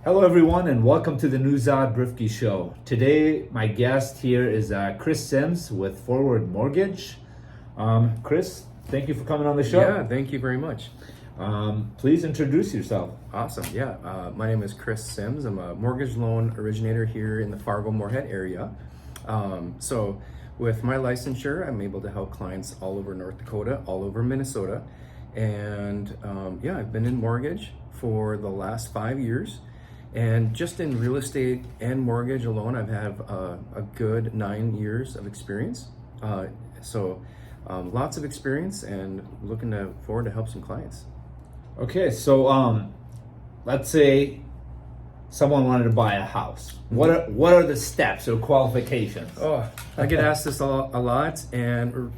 Hello, everyone, and welcome to the Newzad Brifki Show. Today, my guest here is Chris Sims with Forward Mortgage. Chris, thank you for coming on the show. Yeah, thank you very much. Please introduce yourself. Awesome. Yeah, my name is Chris Sims. I'm a mortgage loan originator here in the Fargo-Moorhead area. So with my licensure, I'm able to help clients all over North Dakota, all over Minnesota. And I've been in mortgage for the last 5 years. And just in real estate and mortgage alone, I've had a good 9 years of experience. Lots of experience and looking forward to help some clients. Okay, so let's say someone wanted to buy a house. What are the steps or qualifications? Oh, I get asked this a lot, and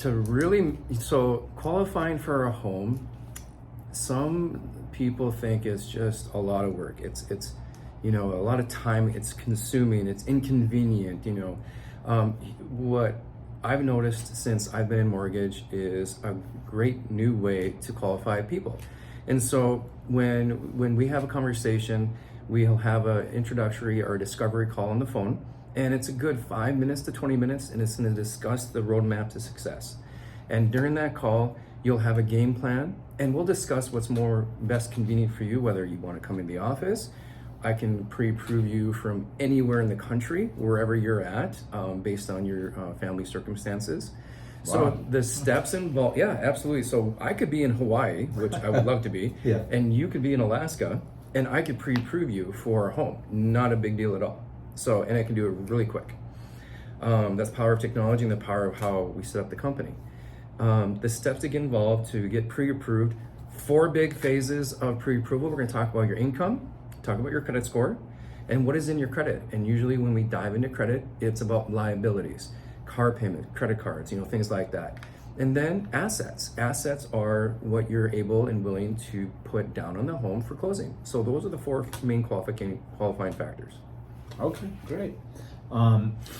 so qualifying for a home, some people think it's just a lot of work. It's a lot of time. It's consuming. It's inconvenient. What I've noticed since I've been in mortgage is a great new way to qualify people. And so when we have a conversation, we'll have an introductory or discovery call on the phone, and it's a good 5 minutes to 20 minutes, and it's going to discuss the roadmap to success. And during that call, you'll have a game plan, and we'll discuss what's best convenient for you, whether you want to come in the office. I can pre-approve you from anywhere in the country, wherever you're at, based on your family circumstances. Wow. So the steps involved, yeah, absolutely. So I could be in Hawaii, which I would love to be, Yeah. and you could be in Alaska, and I could pre-approve you for a home. Not a big deal at all. So, and I can do it really quick. That's the power of technology and the power of how we set up the company. The steps to get involved to get pre-approved, 4 big phases of pre-approval. We're going to talk about your income, talk about your credit score, and what is in your credit. And usually when we dive into credit, it's about liabilities, car payment, credit cards, things like that. And then assets. Assets are what you're able and willing to put down on the home for closing. So those are the 4 main qualifying factors. Okay, great.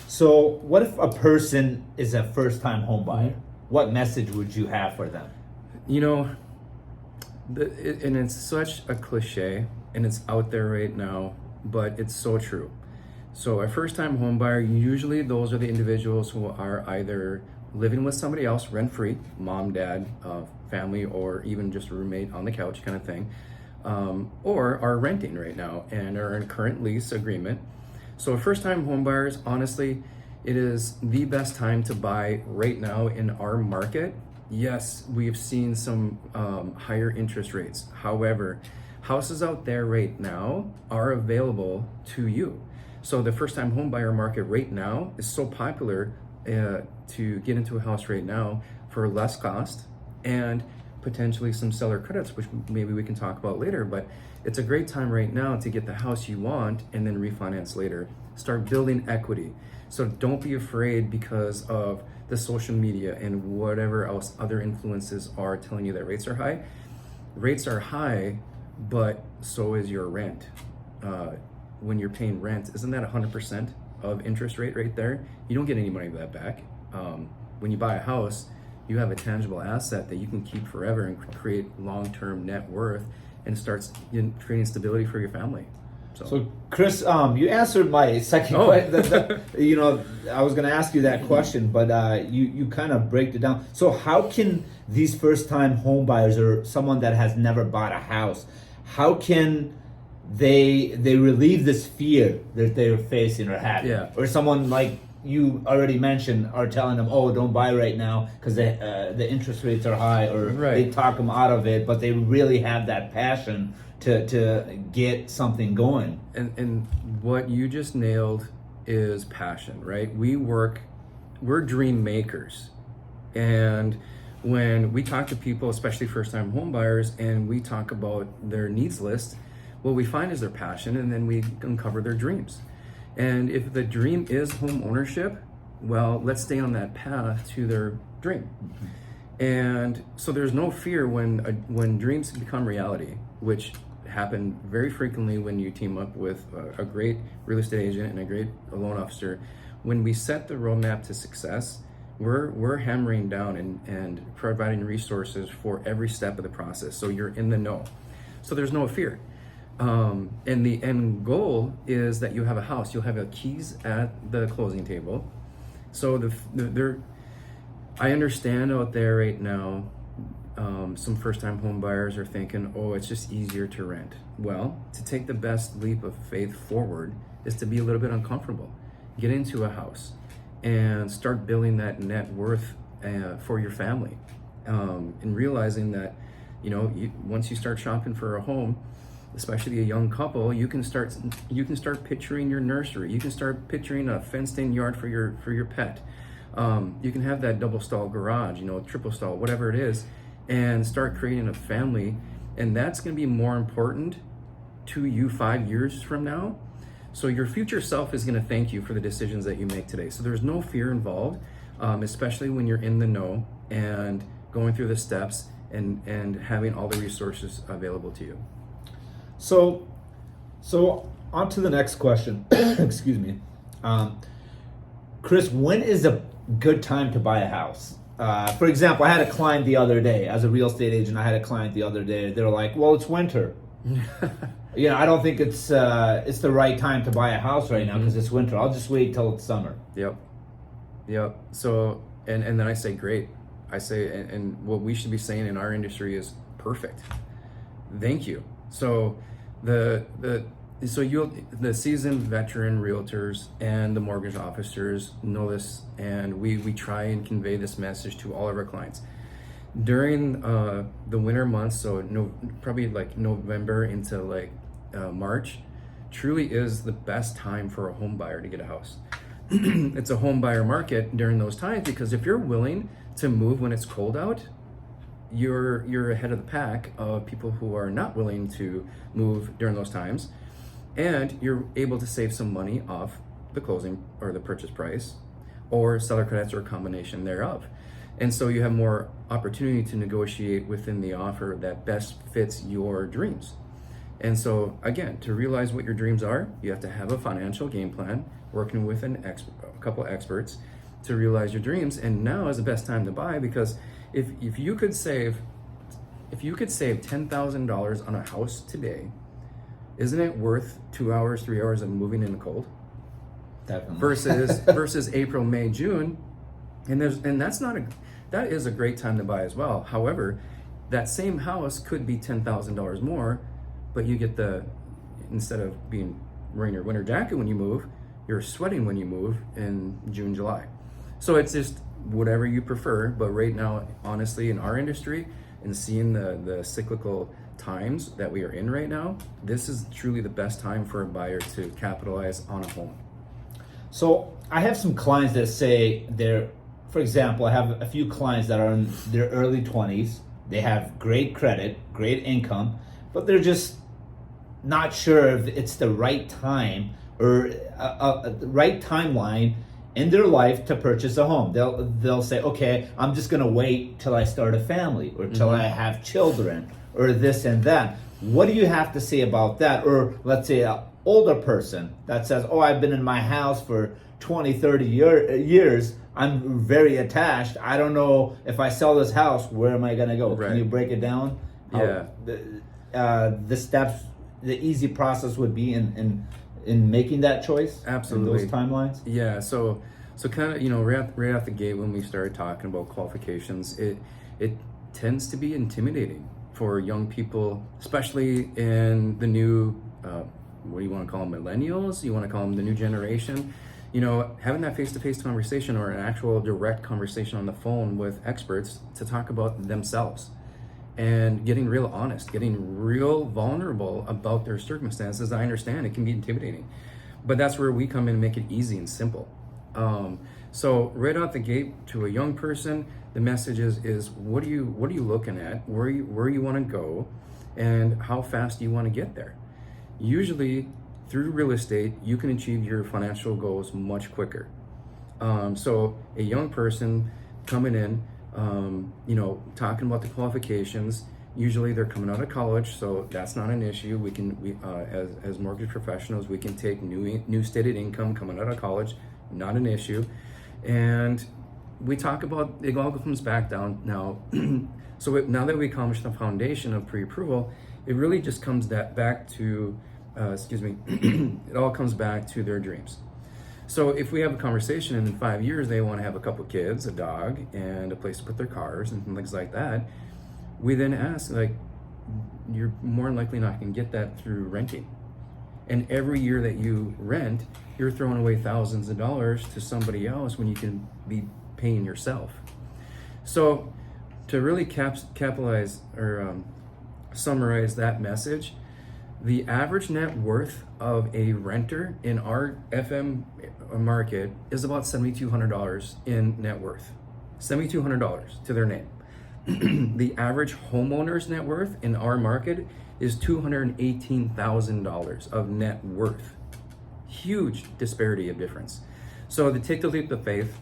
So what if a person is a first-time home buyer? What message would you have for them? And it's such a cliche, and it's out there right now, but it's so true. So a first-time home buyer, usually those are the individuals who are either living with somebody else rent-free, mom, dad, family, or even just a roommate on the couch kind of thing, or are renting right now and are in a current lease agreement. So first-time home buyers, honestly, it is the best time to buy right now in our market. Yes, we've seen some higher interest rates. However, houses out there right now are available to you. So the first-time home buyer market right now is so popular to get into a house right now for less cost and potentially some seller credits, which maybe we can talk about later. But it's a great time right now to get the house you want and then refinance later. Start building equity. So don't be afraid because of the social media and whatever else other influences are telling you that rates are high. Rates are high, but so is your rent. When you're paying rent, isn't that 100% of interest rate right there? You don't get any money of that back. When you buy a house, you have a tangible asset that you can keep forever and create long-term net worth and starts creating stability for your family. So Chris, you answered my second question. I was going to ask you that question, but you kind of break it down. So how can these first-time home buyers or someone that has never bought a house, how can they relieve this fear that they're facing or having? Yeah. Or someone like you already mentioned are telling them, oh, don't buy right now because the interest rates are high, or they talk them out of it, but they really have that passion to get something going. And what you just nailed is passion, right? We're dream makers. And when we talk to people, especially first-time home buyers, and we talk about their needs list, what we find is their passion, and then we uncover their dreams. And if the dream is home ownership, well, let's stay on that path to their dream. And so there's no fear when dreams become reality, which happen very frequently when you team up with a great real estate agent and a great loan officer. When we set the roadmap to success, we're hammering down and providing resources for every step of the process, so you're in the know. So there's no fear. And the end goal is that you have a house. You'll have the keys at the closing table. So I understand out there right now, some first-time home buyers are thinking, oh, it's just easier to rent. Well, to take the best leap of faith forward is to be a little bit uncomfortable. Get into a house and start building that net worth for your family, and realizing that, once you start shopping for a home, especially a young couple, you can start picturing your nursery. You can start picturing a fenced-in yard for your pet. You can have that double stall garage, triple stall, whatever it is, and start creating a family. And that's going to be more important to you 5 years from now. So your future self is going to thank you for the decisions that you make today. So there's no fear involved, especially when you're in the know and going through the steps and having all the resources available to you. So on to the next question. Excuse me. Chris, when is a good time to buy a house? For example, I had a client the other day. As a real estate agent, I had a client the other day. They were like, well, it's winter. I don't think it's the right time to buy a house right now because it's winter. I'll just wait till it's summer. Yep. So, and then I say, great. I say, and what we should be saying in our industry is perfect. Thank you. So the seasoned veteran realtors and the mortgage officers know this, and we try and convey this message to all of our clients. During the winter months, so probably like November into like March, truly is the best time for a home buyer to get a house. It's a home buyer market during those times because if you're willing to move when it's cold out, you're ahead of the pack of people who are not willing to move during those times, and you're able to save some money off the closing or the purchase price or seller credits or a combination thereof. And so you have more opportunity to negotiate within the offer that best fits your dreams. And so again, to realize what your dreams are, you have to have a financial game plan, working with a couple experts to realize your dreams. And now is the best time to buy, because if you could save $10,000 on a house today, isn't it worth 2 hours, 3 hours of moving in the cold? Definitely. Versus April, May, June, that is a great time to buy as well. However, that same house could be $10,000 more, but you get instead of wearing your winter jacket when you move, you're sweating when you move in June, July. So it's just whatever you prefer. But right now, honestly, in our industry and seeing the cyclical times that we are in right now, this is truly the best time for a buyer to capitalize on a home. So I have some clients that say for example, I have a few clients that are in their early 20s. They have great credit, great income, but they're just not sure if it's the right time or the right timeline in their life to purchase a home. They'll say, okay, I'm just gonna wait till I start a family or till I have children or this and that. What do you have to say about that? Or let's say an older person that says, oh, I've been in my house for 20, 30 years. I'm very attached. I don't know if I sell this house, where am I gonna go? Right. Can you break it down? Yeah. The steps, the easy process would be in making that choice. Absolutely. In those timelines. Yeah. So kind of right out the gate when we started talking about qualifications, it tends to be intimidating for young people, especially in the new what do you want to call them, millennials? You want to call them the new generation? Having that face-to-face conversation or an actual direct conversation on the phone with experts to talk about themselves and getting real honest, getting real vulnerable about their circumstances. I understand it can be intimidating, but that's where we come in and make it easy and simple. So right out the gate to a young person, the message is what are you looking at, where you want to go, and how fast do you want to get there? Usually through real estate, you can achieve your financial goals much quicker. So a young person coming in, talking about the qualifications, usually they're coming out of college, so that's not an issue. We as mortgage professionals, we can take new stated income coming out of college, not an issue. And we talk about, it all comes back down now. So now that we accomplished the foundation of pre-approval, it really just comes back to, it all comes back to their dreams. So if we have a conversation and in 5 years they want to have a couple kids, a dog, and a place to put their cars and things like that, we then ask, like, you're more than likely not going to get that through renting. And every year that you rent, you're throwing away thousands of dollars to somebody else when you can be paying yourself. So to really capitalize or summarize that message, the average net worth of a renter in our FM market is about $7,200 in net worth. $7,200 to their name. The average homeowner's net worth in our market is $218,000 of net worth. Huge disparity of difference. So to take the leap of faith,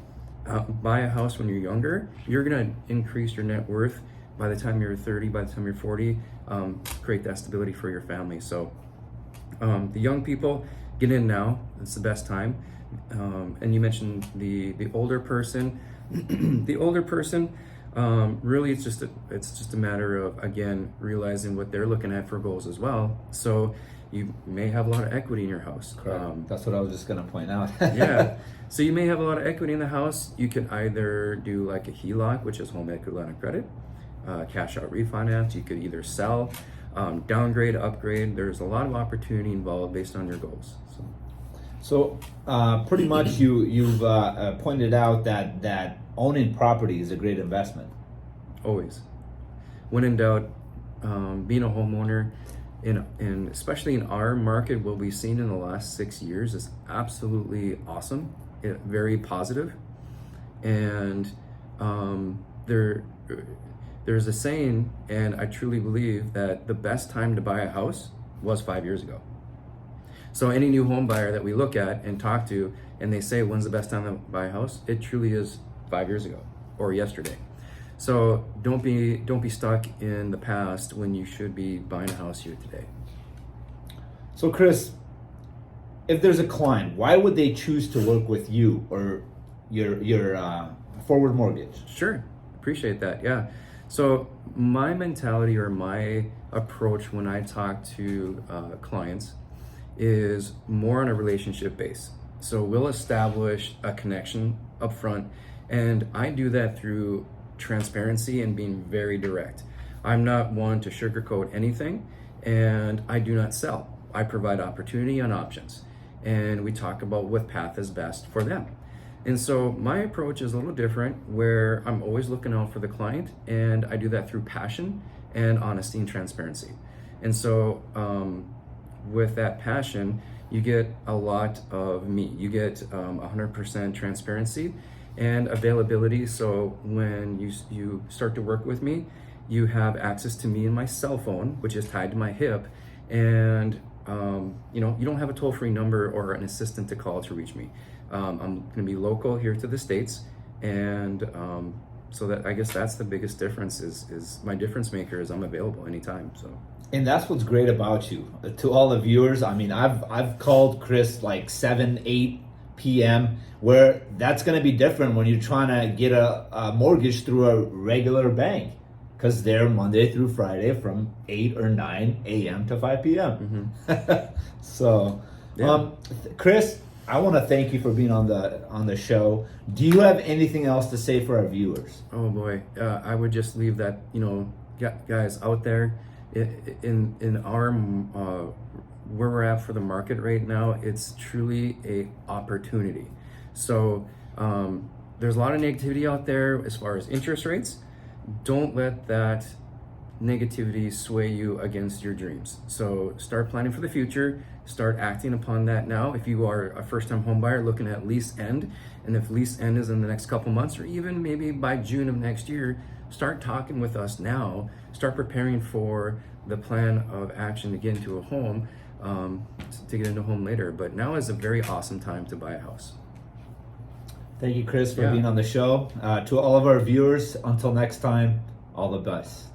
buy a house when you're younger, you're gonna increase your net worth by the time you're 30, by the time you're 40, create that stability for your family. So the young people, get in now, it's the best time. And you mentioned the older person. The older person, really it's just a matter of, again, realizing what they're looking at for goals as well. So you may have a lot of equity in your house. That's what I was just gonna point out. Yeah, so you may have a lot of equity in the house. You could either do like a HELOC, which is home equity line of credit, cash out refinance. You could either sell, downgrade, upgrade. There's a lot of opportunity involved based on your goals. So pretty much you've pointed out that owning property is a great investment. Always. When in doubt, being a homeowner, in especially in our market, what we've seen in the last 6 years is absolutely awesome, very positive. And there's a saying, and I truly believe that the best time to buy a house was 5 years ago. So any new home buyer that we look at and talk to, and they say, when's the best time to buy a house? It truly is 5 years ago or yesterday. So don't be stuck in the past when you should be buying a house here today. So Chris, if there's a client, why would they choose to work with you or your Forward Mortgage? Sure, appreciate that. Yeah. So my mentality or my approach when I talk to clients is more on a relationship base. So we'll establish a connection up front, and I do that through transparency and being very direct. I'm not one to sugarcoat anything, and I do not sell. I provide opportunity and options, and we talk about what path is best for them. And so my approach is a little different, where I'm always looking out for the client, and I do that through passion and honesty and transparency. And so with that passion, you get a lot of me. You get 100% transparency and availability. So when you start to work with me, you have access to me in my cell phone, which is tied to my hip, and you don't have a toll-free number or an assistant to call to reach me. I'm going to be local here to the States, and so that, I guess that's the biggest difference is my difference maker is I'm available anytime. So. And that's what's great about you. To all the viewers, I mean, I've called Chris like 7, 8 p.m. where that's going to be different when you're trying to get a mortgage through a regular bank, because they're Monday through Friday from 8 or 9 a.m. to 5 p.m. Mm-hmm. So, yeah. Chris, I want to thank you for being on the show. Do you have anything else to say for our viewers? Oh boy, I would just leave that, guys out there in our where we're at for the market right now, it's truly a opportunity. So there's a lot of negativity out there as far as interest rates. Don't let that negativity sway you against your dreams. So start planning for the future, start acting upon that now. If you are a first-time home buyer looking at lease end, and if lease end is in the next couple months or even maybe by June of next year, start talking with us now. Start preparing for the plan of action to get into a home, to get into a home later. But now is a very awesome time to buy a house. Thank you, Chris, for being on the show. To all of our viewers, until next time, all the best.